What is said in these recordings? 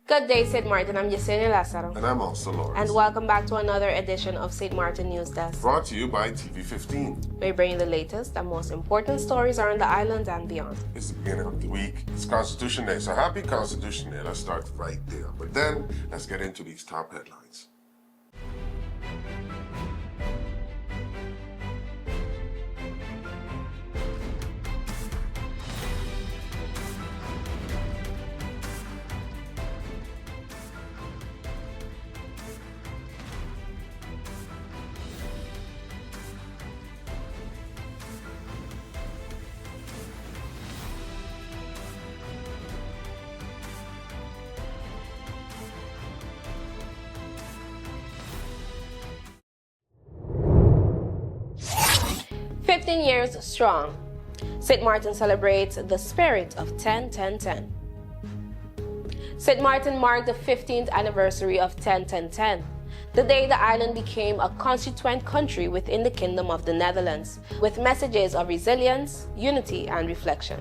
Good day, St. Maarten. I'm Yesenia Lazaro. And I'm also Lawrence. And welcome back to another edition of St. Maarten News Desk. Brought to you by TV15. We bring you the latest and most important stories around the island and beyond. It's the beginning of the week. It's Constitution Day, so happy Constitution Day. Let's start right there. But then, let's get into these top headlines. Years strong. St. Maarten celebrates the spirit of 10-10-10. St. Maarten marked the 15th anniversary of 10-10-10, the day the island became a constituent country within the Kingdom of the Netherlands, with messages of resilience, unity, and reflection.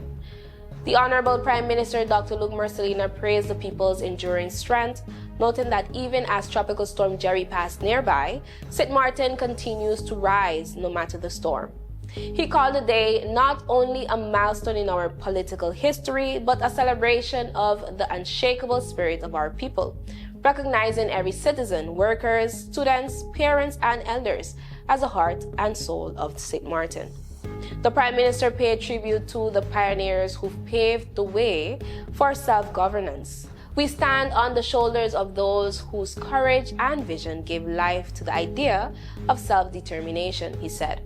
The Honorable Prime Minister Dr. Luc Marcelina praised the people's enduring strength, noting that even as Tropical Storm Jerry passed nearby, St. Maarten continues to rise no matter the storm. He called the day not only a milestone in our political history, but a celebration of the unshakable spirit of our people, recognizing every citizen, workers, students, parents, and elders as the heart and soul of St. Maarten. The Prime Minister paid tribute to the pioneers who've paved the way for self-governance. We stand on the shoulders of those whose courage and vision gave life to the idea of self-determination, he said.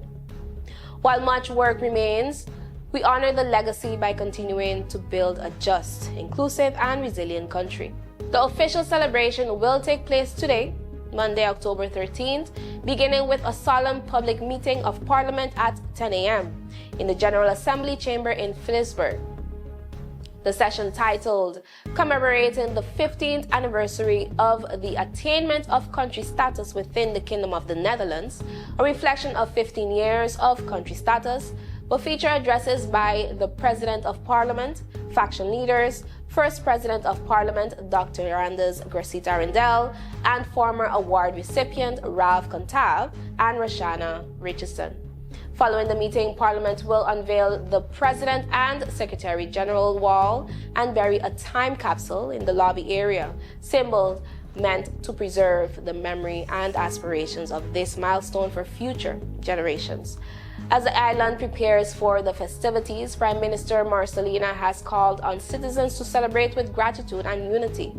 While much work remains, we honor the legacy by continuing to build a just, inclusive, and resilient country. The official celebration will take place today, Monday, October 13th, beginning with a solemn public meeting of Parliament at 10 a.m. in the General Assembly Chamber in Philipsburg. The session, titled Commemorating the 15th Anniversary of the Attainment of Country Status within the Kingdom of the Netherlands, a reflection of 15 years of country status, will feature addresses by the President of Parliament, faction leaders, First President of Parliament Dr. Randes Gracita Rendell, and former award recipient Ralph Contav and Rashana Richardson. Following the meeting, Parliament will unveil the President and Secretary General wall and bury a time capsule in the lobby area, symbols meant to preserve the memory and aspirations of this milestone for future generations. As the island prepares for the festivities, Prime Minister Marcelina has called on citizens to celebrate with gratitude and unity.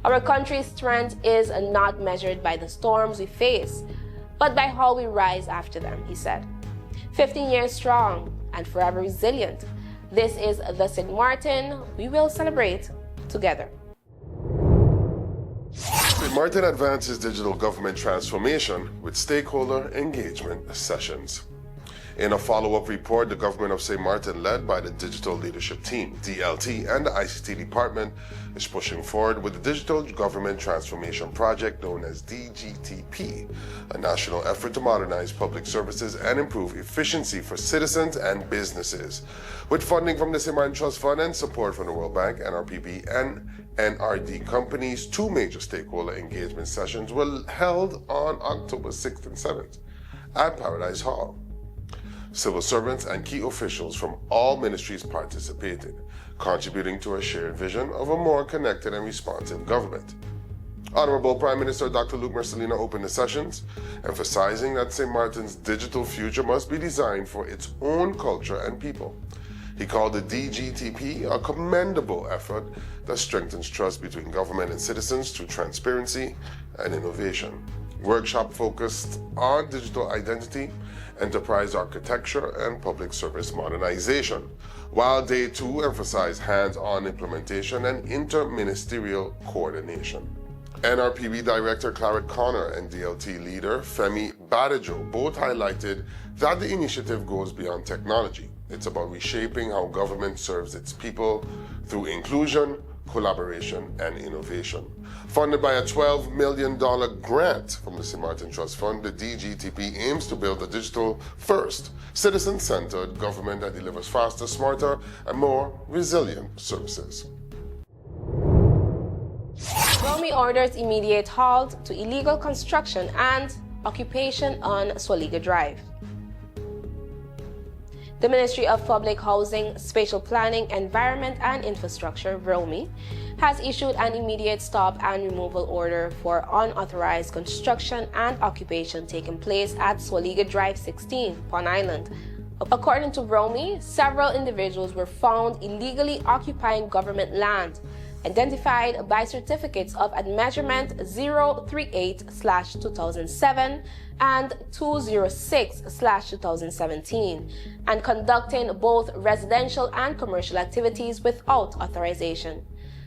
Our country's strength is not measured by the storms we face, but by how we rise after them, he said. 15 years strong and forever resilient. This is the St. Maarten we will celebrate together. St. Maarten advances digital government transformation with stakeholder engagement sessions. In a follow-up report, the government of St. Maarten, led by the Digital Leadership Team, DLT, and the ICT Department, is pushing forward with the Digital Government Transformation Project known as DGTP, a national effort to modernize public services and improve efficiency for citizens and businesses. With funding from the St. Maarten Trust Fund and support from the World Bank, NRPB, and NRD companies, two major stakeholder engagement sessions were held on October 6th and 7th at Paradise Hall. Civil servants and key officials from all ministries participated, contributing to a shared vision of a more connected and responsive government. Honorable Prime Minister Dr. Luc Marcelina opened the sessions, emphasizing that St. Maarten's digital future must be designed for its own culture and people. He called the DGTP a commendable effort that strengthens trust between government and citizens through transparency and innovation. Workshop focused on digital identity, enterprise architecture, and public service modernization, while Day 2 emphasized hands-on implementation and interministerial coordination. NRPB Director Claret Connor and DLT leader Femi Badejo both highlighted that the initiative goes beyond technology. It's about reshaping how government serves its people through inclusion, collaboration, and innovation. Funded by a $12 million grant from the St. Maarten Trust Fund, the DGTP aims to build a digital-first, citizen-centered government that delivers faster, smarter, and more resilient services. VROMI orders immediate halt to illegal construction and occupation on Soualiga Drive. The Ministry of Public Housing, Spatial Planning, Environment and Infrastructure, VROMI, has issued an immediate stop and removal order for unauthorized construction and occupation taking place at Soualiga Drive 16, Pond Island. According to VROMI, several individuals were found illegally occupying government land, identified by certificates of admeasurement 038/2007 and 206/2017, and conducting both residential and commercial activities without authorization.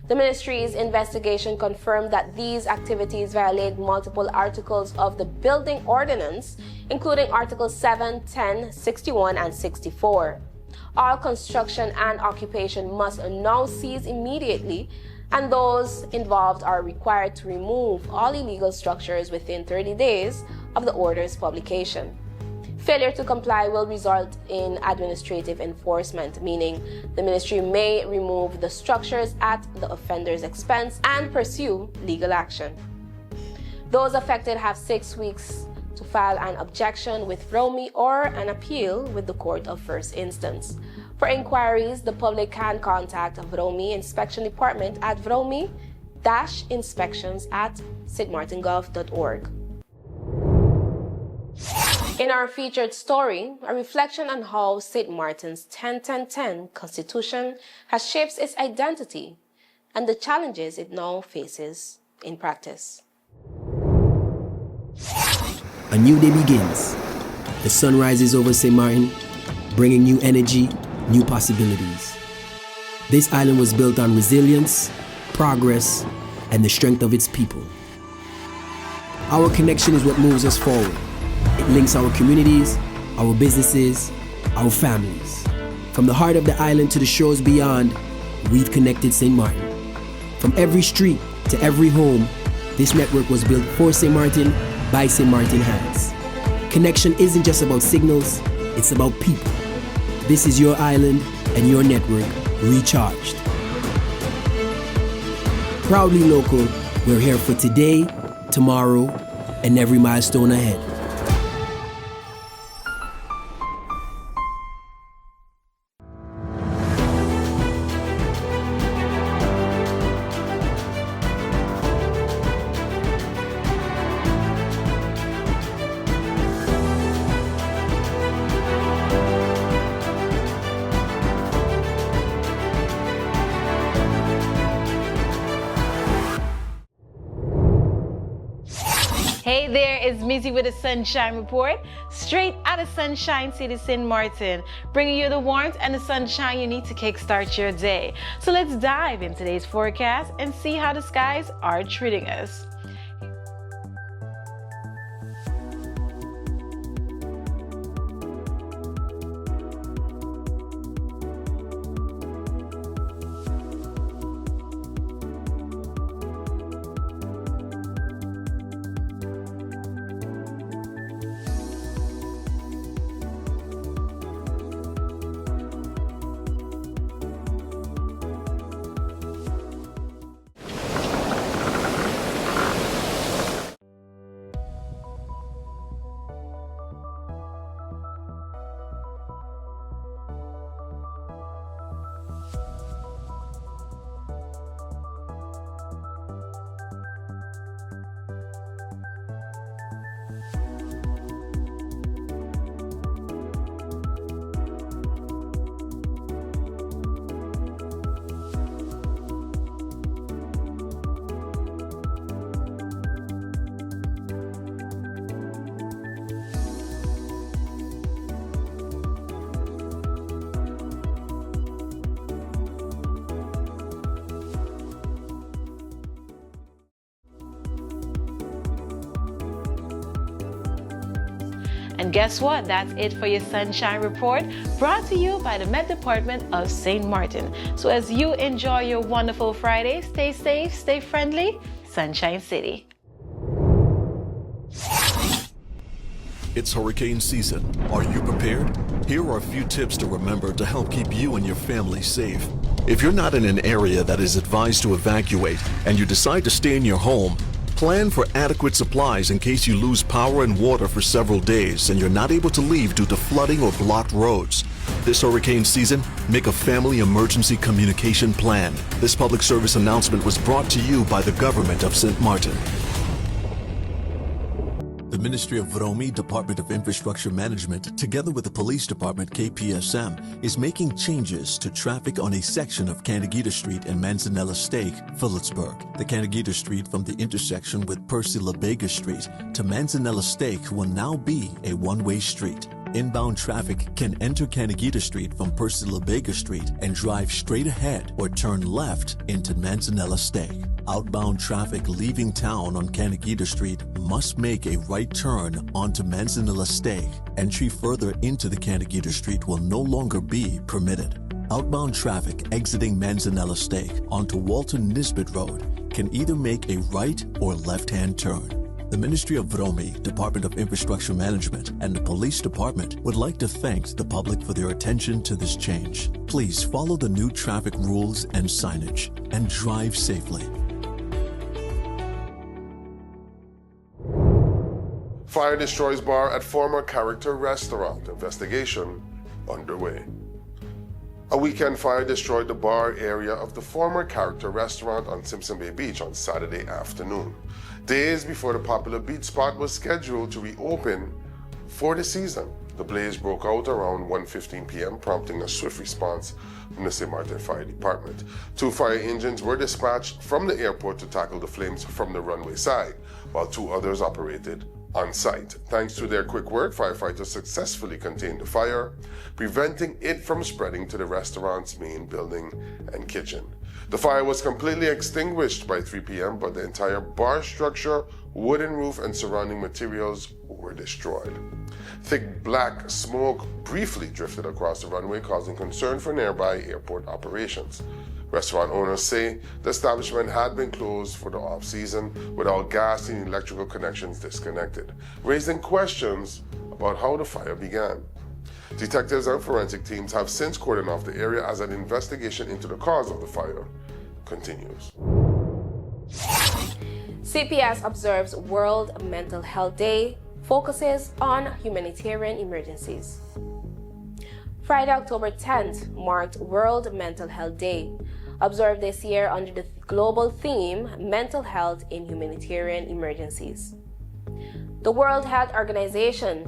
The ministry's investigation confirmed that these activities violate multiple articles of the Building Ordinance, including Articles 7, 10, 61, and 64. All construction and occupation must now cease immediately, and those involved are required to remove all illegal structures within 30 days of the order's publication. Failure to comply will result in administrative enforcement, meaning the ministry may remove the structures at the offender's expense and pursue legal action. Those affected have 6 weeks to file an objection with VROMI or an appeal with the Court of First Instance. For inquiries, the public can contact VROMI Inspection Department at VROMI-inspections@stmartengov.org. In our featured story, a reflection on how Sint Maarten's 10-10-10 Constitution has shaped its identity and the challenges it now faces in practice. A new day begins. The sun rises over Sint Maarten, bringing new energy, new possibilities. This island was built on resilience, progress, and the strength of its people. Our connection is what moves us forward. It links our communities, our businesses, our families. From the heart of the island to the shores beyond, we've connected Sint Maarten. From every street to every home, this network was built for Sint Maarten by Sint Maarten hands. Connection isn't just about signals, it's about people. This is your island and your network recharged. Proudly local, we're here for today, tomorrow, and every milestone ahead. Hey there, it's Mizzy with the Sunshine Report, straight out of Sunshine City, Sint Maarten, bringing you the warmth and the sunshine you need to kickstart your day. So let's dive into today's forecast and see how the skies are treating us. And guess what? That's it for your Sunshine Report, brought to you by the Met Department of Sint Maarten. So as you enjoy your wonderful Friday, stay safe, stay friendly, Sunshine City. It's hurricane season. Are you prepared? Here are a few tips to remember to help keep you and your family safe. If you're not in an area that is advised to evacuate and you decide to stay in your home, plan for adequate supplies in case you lose power and water for several days and you're not able to leave due to flooding or blocked roads. This hurricane season, make a family emergency communication plan. This public service announcement was brought to you by the government of Sint Maarten. The Ministry of VROMI, Department of Infrastructure Management, together with the Police Department KPSM, is making changes to traffic on a section of Karakter Street and Manzanella Steak, Phillipsburg. The Karakter Street from the intersection with Soualiga Street to Manzanella Steak will now be a one-way street. Inbound traffic can enter Karakter Street from Soualiga Street and drive straight ahead or turn left into Manzanella Steak. Outbound traffic leaving town on Karakter Street must make a right turn onto Manzanella Steak. Entry further into the Karakter Street will no longer be permitted. Outbound traffic exiting Manzanella Steak onto Walton Nisbet Road can either make a right or left-hand turn. The Ministry of VROMI, Department of Infrastructure Management, and the Police Department would like to thank the public for their attention to this change. Please follow the new traffic rules and signage and drive safely. Fire destroys bar at former Karakter Restaurant. Investigation underway. A weekend fire destroyed the bar area of the former Karakter Restaurant on Simpson Bay Beach on Saturday afternoon, days before the popular beach spot was scheduled to reopen for the season. The blaze broke out around 1:15 p.m., prompting a swift response from the Sint Maarten Fire Department. 2 fire engines were dispatched from the airport to tackle the flames from the runway side, while 2 others operated on site. Thanks to their quick work, firefighters successfully contained the fire, preventing it from spreading to the restaurant's main building and kitchen. The fire was completely extinguished by 3 p.m., but the entire bar structure, wooden roof, and surrounding materials were destroyed. Thick black smoke briefly drifted across the runway, causing concern for nearby airport operations. Restaurant owners say the establishment had been closed for the off-season with all gas and electrical connections disconnected, raising questions about how the fire began. Detectives and forensic teams have since cordoned off the area as an investigation into the cause of the fire continues. CPS observes World Mental Health Day, focuses on humanitarian emergencies. Friday, October 10th marked World Mental Health Day, observed this year under the global theme Mental Health in Humanitarian Emergencies. The World Health Organization,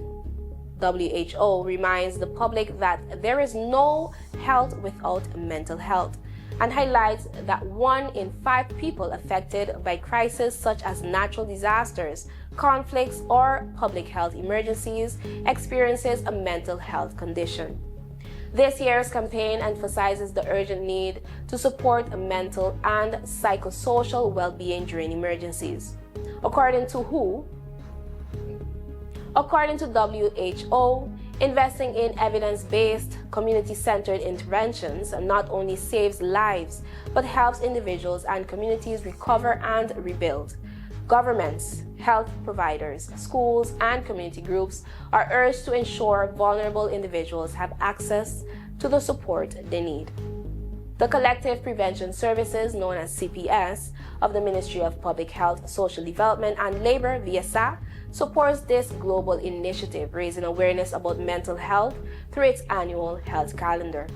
WHO, reminds the public that there is no health without mental health, and highlights that 1 in 5 people affected by crises such as natural disasters, conflicts, or public health emergencies experiences a mental health condition. This year's campaign emphasizes the urgent need to support mental and psychosocial well-being during emergencies. According to WHO, investing in evidence-based, community-centered interventions not only saves lives, but helps individuals and communities recover and rebuild. Governments, health providers, schools, and community groups are urged to ensure vulnerable individuals have access to the support they need. The Collective Prevention Services, known as CPS, of the Ministry of Public Health, Social Development, and Labor, VSA, supports this global initiative, raising awareness about mental health through its annual health calendar.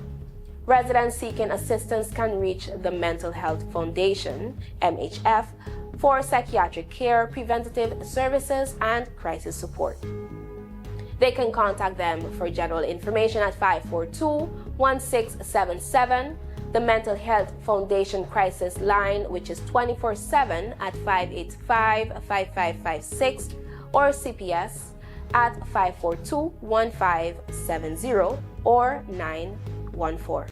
Residents seeking assistance can reach the Mental Health Foundation, MHF, for psychiatric care, preventative services, and crisis support. They can contact them for general information at 542-1677, the Mental Health Foundation crisis line, which is 24/7 at 585-5556, or CPS at 542-1570 or 914.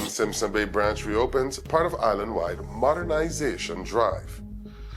Simpson Bay branch reopens, part of island-wide modernization drive.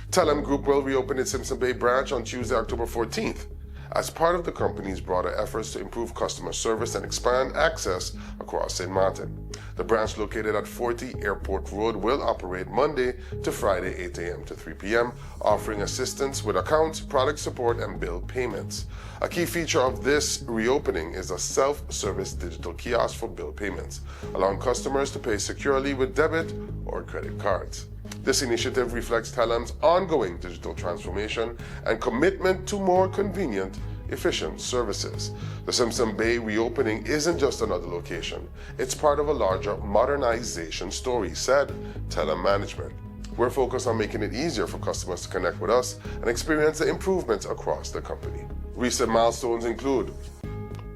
Telem Group will reopen its Simpson Bay branch on Tuesday, October 14th, as part of the company's broader efforts to improve customer service and expand access across Sint Maarten. The branch located at 40 Airport Road will operate Monday to Friday 8 a.m. to 3 p.m., offering assistance with accounts, product support, and bill payments. A key feature of this reopening is a self-service digital kiosk for bill payments, allowing customers to pay securely with debit or credit cards. This initiative reflects Telem's ongoing digital transformation and commitment to more convenient, efficient services. The Simpson Bay reopening isn't just another location. It's part of a larger modernization story, said Telem management. We're focused on making it easier for customers to connect with us and experience the improvements across the company. Recent milestones include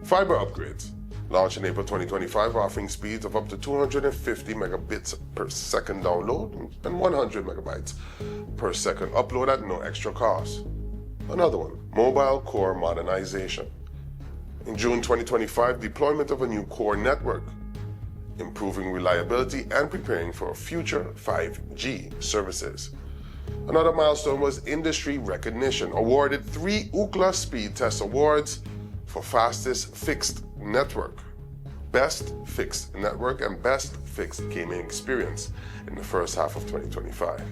fiber upgrades, launched in April 2025, offering speeds of up to 250 megabits per second download and 100 megabytes per second upload at no extra cost. Another one, mobile core modernization. In June 2025, deployment of a new core network, improving reliability and preparing for future 5G services. Another milestone was industry recognition, awarded 3 Ookla Speed Test Awards for fastest fixed network, best fixed network, and best fixed gaming experience in the first half of 2025.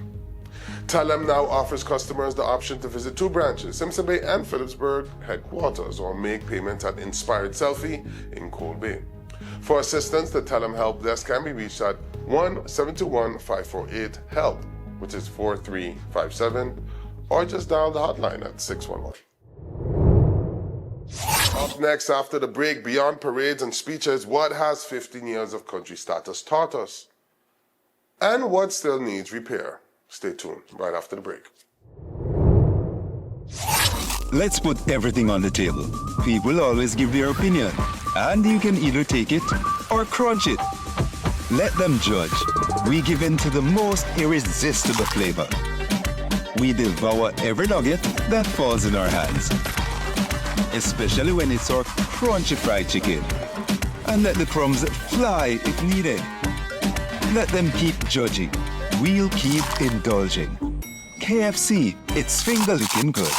Telem now offers customers the option to visit 2 branches, Simpson Bay and Phillipsburg headquarters, or make payments at Inspired Selfie in Cold Bay. For assistance, the Telem help desk can be reached at 1-721-548-HELP, which is 4357, or just dial the hotline at 611. Up next after the break, beyond parades and speeches, what has 15 years of country status taught us? And what still needs repair? Stay tuned right after the break. Let's put everything on the table. People always give their opinion, and you can either take it or crunch it. Let them judge. We give in to the most irresistible flavor. We devour every nugget that falls in our hands, especially when it's our crunchy fried chicken. And let the crumbs fly if needed. Let them keep judging. We'll keep indulging. KFC, it's finger-licking good.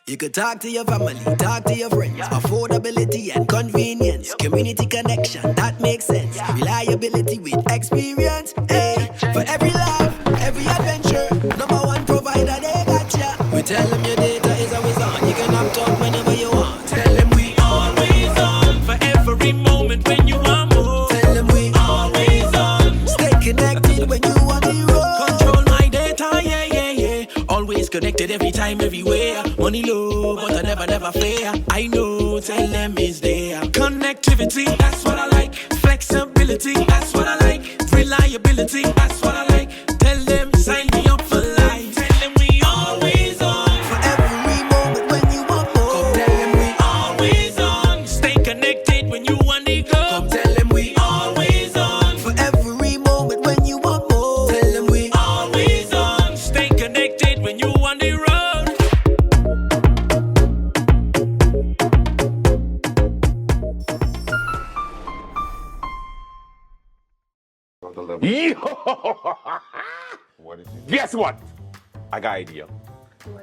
You could talk to your family, talk to your friends. Affordability and convenience. Community connection, that makes sense. Reliability with experience. Hey, for every life, every adventure. Number 1 provider, they got ya. We tell them your data is always on. You can opt out whenever you want. Tell them we always on. For every moment when you want more. Tell them we always on. Stay connected when you want the road. Control my data, yeah, yeah, yeah. Always connected every time, everywhere. Money low, but I never fair. I know Telem is there. Connectivity, that's what I like. Flexibility, that's what I like. Reliability, that's what I like. Tell them, sign me up for life. Tell them we always on. For every moment when you want more. Come tell them we always on. Stay connected when you want to go. Come tell them we always on. For every moment when you want more. Tell them we always on. Stay connected when you want the road. Guess what? I got an idea.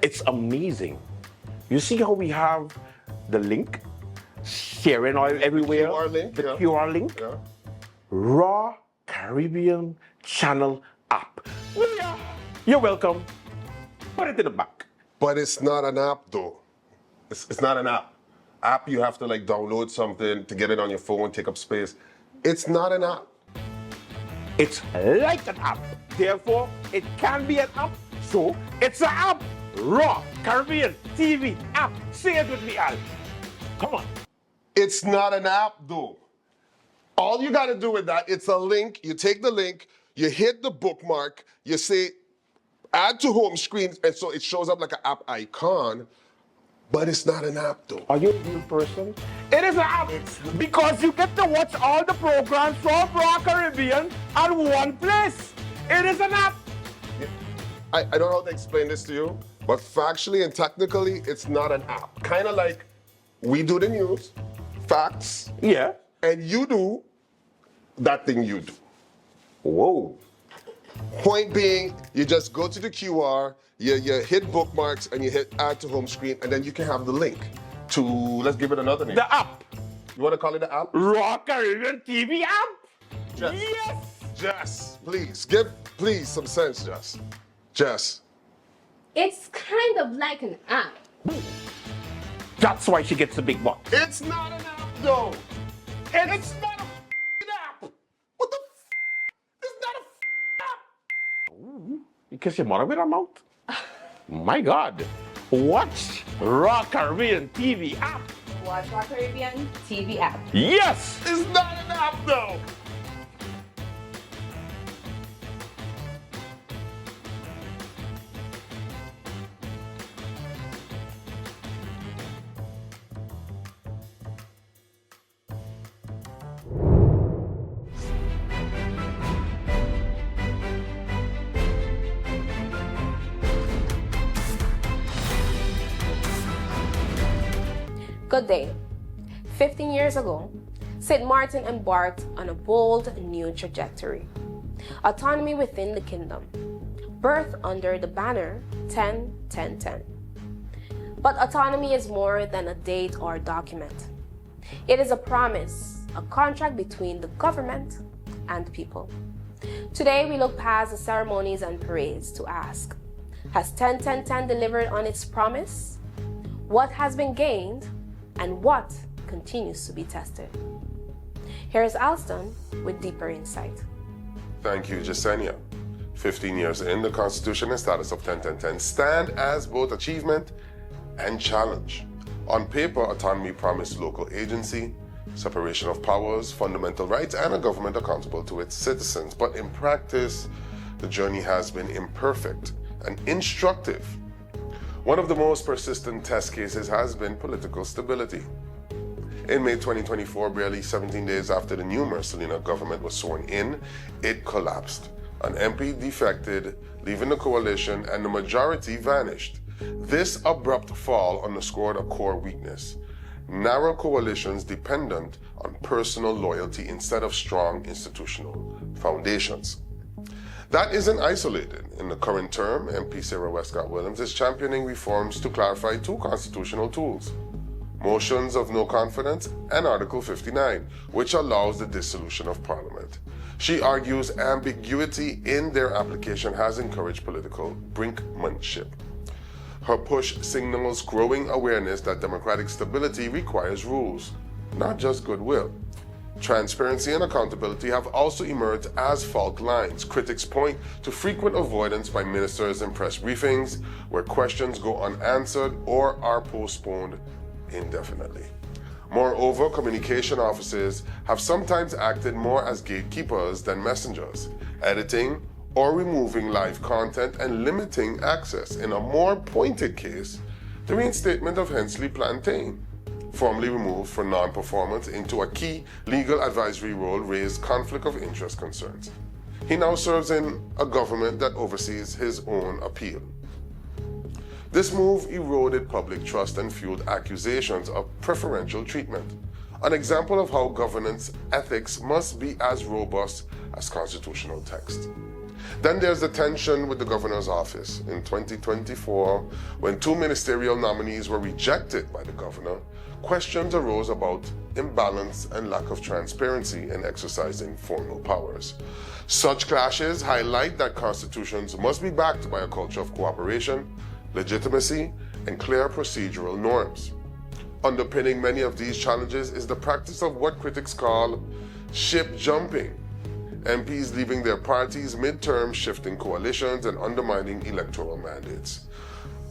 It's amazing. You see how we have the link? Sharing oil everywhere. QR link, the yeah. QR link. Yeah. Raw Caribbean Channel app. Yeah. You're welcome. Put it in the back. But it's not an app though. It's not an app. App, you have to like download something to get it on your phone, take up space. It's not an app. It's like an app. Therefore, it can be an app. So, it's an app. Raw Caribbean TV app. Say it with me, Al. Come on. It's not an app though. All you gotta do with that, it's a link. You take the link, you hit the bookmark, you say add to home screen, and so it shows up like an app icon, but it's not an app though. Are you a real person? It is an app because you get to watch all the programs from Raw Caribbean at one place. It is an app. I don't know how to explain this to you, but factually and technically, it's not an app. Kind of like we do the news, facts, Yeah. and you do that thing you do. Whoa. Point being, you just go to the QR, you hit bookmarks, and you hit add to home screen, and then you can have the link. to, let's give it another name. The app. You want to call it the app? Raw Caribbean TV app. Jess. Yes. Jess, please, give some sense, Jess. Jess. It's kind of like an app. That's why she gets the big bucks. It's not an app, though. It's not a app. What the It's not a app. Ooh, you kiss your mother with her mouth? My God. Watch Raw Caribbean TV app. Watch our Caribbean TV app. Yes. It's not an app, though. Good day. 15 years ago, Sint Maarten embarked on a bold new trajectory. Autonomy within the kingdom, birthed under the banner 10-10-10. But autonomy is more than a date or document. It is a promise, a contract between the government and people. Today, we look past the ceremonies and parades to ask, has 10-10-10 delivered on its promise? What has been gained? And what continues to be tested? Here's Alston with deeper insight. Thank you, Jasenia. 15 years in, the Constitution and status of 10-10-10 stand as both achievement and challenge. On paper, autonomy promised local agency, separation of powers, fundamental rights, and a government accountable to its citizens. But in practice, the journey has been imperfect and instructive. One of the most persistent test cases has been political stability. In May 2024, barely 17 days after the new Soualiga government was sworn in, it collapsed. An MP defected, leaving the coalition, and the majority vanished. This abrupt fall underscored a core weakness: narrow coalitions dependent on personal loyalty instead of strong institutional foundations. That isn't isolated. In the current term, MP Sarah Westcott-Williams is championing reforms to clarify two constitutional tools: motions of no confidence and Article 59, which allows the dissolution of Parliament. She argues ambiguity in their application has encouraged political brinkmanship. Her push signals growing awareness that democratic stability requires rules, not just goodwill. Transparency and accountability have also emerged as fault lines. Critics point to frequent avoidance by ministers in press briefings, where questions go unanswered or are postponed indefinitely. Moreover, communication officers have sometimes acted more as gatekeepers than messengers, editing or removing live content and limiting access. In a more pointed case, the reinstatement of Hensley Plantain, formally removed for non-performance into a key legal advisory role, raised conflict of interest concerns. He now serves in a government that oversees his own appeal. This move eroded public trust and fueled accusations of preferential treatment, an example of how governance ethics must be as robust as constitutional text. Then there's the tension with the governor's office. In 2024, when two ministerial nominees were rejected by the governor, questions arose about imbalance and lack of transparency in exercising formal powers. Such clashes highlight that constitutions must be backed by a culture of cooperation, legitimacy, and clear procedural norms. Underpinning many of these challenges is the practice of what critics call ship jumping. MPs leaving their parties mid-term, shifting coalitions, and undermining electoral mandates.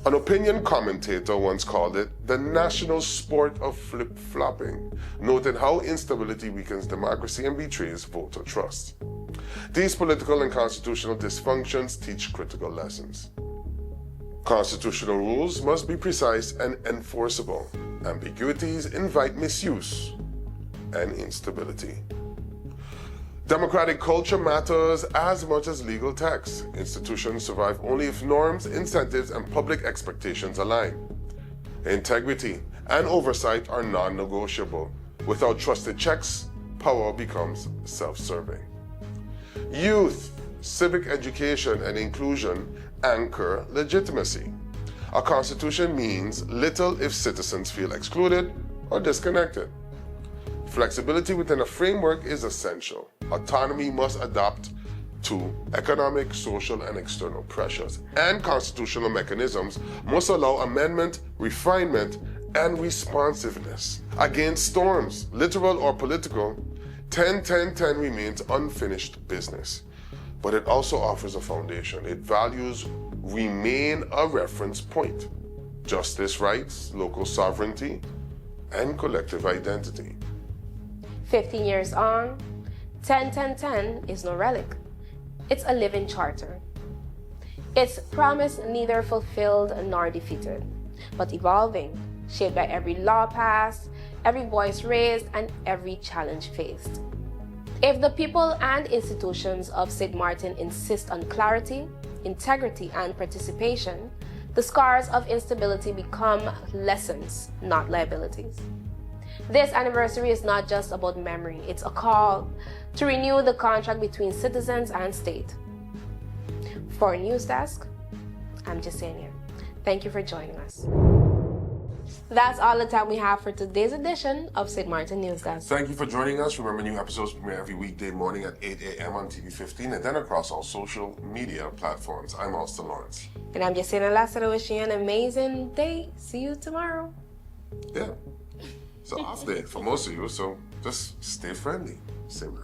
An opinion commentator once called it the national sport of flip-flopping, noted how instability weakens democracy and betrays voter trust. These political and constitutional dysfunctions teach critical lessons. Constitutional rules must be precise and enforceable. Ambiguities invite misuse and instability. Democratic culture matters as much as legal text. Institutions survive only if norms, incentives, and public expectations align. Integrity and oversight are non-negotiable. Without trusted checks, power becomes self-serving. Youth, civic education, and inclusion anchor legitimacy. A constitution means little if citizens feel excluded or disconnected. Flexibility within a framework is essential. Autonomy must adapt to economic, social, and external pressures, and constitutional mechanisms must allow amendment, refinement, and responsiveness. Against storms, literal or political, 10-10-10 remains unfinished business, but it also offers a foundation. Its values remain a reference point. Justice, rights, local sovereignty, and collective identity. 15 years on, 10-10-10 is no relic. It's a living charter. Its promise neither fulfilled nor defeated, but evolving, shaped by every law passed, every voice raised, and every challenge faced. If the people and institutions of Sint Maarten insist on clarity, integrity, and participation, the scars of instability become lessons, not liabilities. This anniversary is not just about memory, it's a call to renew the contract between citizens and state. For NEWSDESK, I'm Jasenia. Thank you for joining us. That's all the time we have for today's edition of Sint Maarten NEWSDESK. Thank you for joining us. Remember, new episodes premiere every weekday morning at 8 a.m. on TV 15 and then across all social media platforms. I'm Austin Lawrence. And I'm Jasenia Lassiter, wishing you an amazing day. See you tomorrow. Yeah. It's an off day for most of you, so just stay friendly. Same.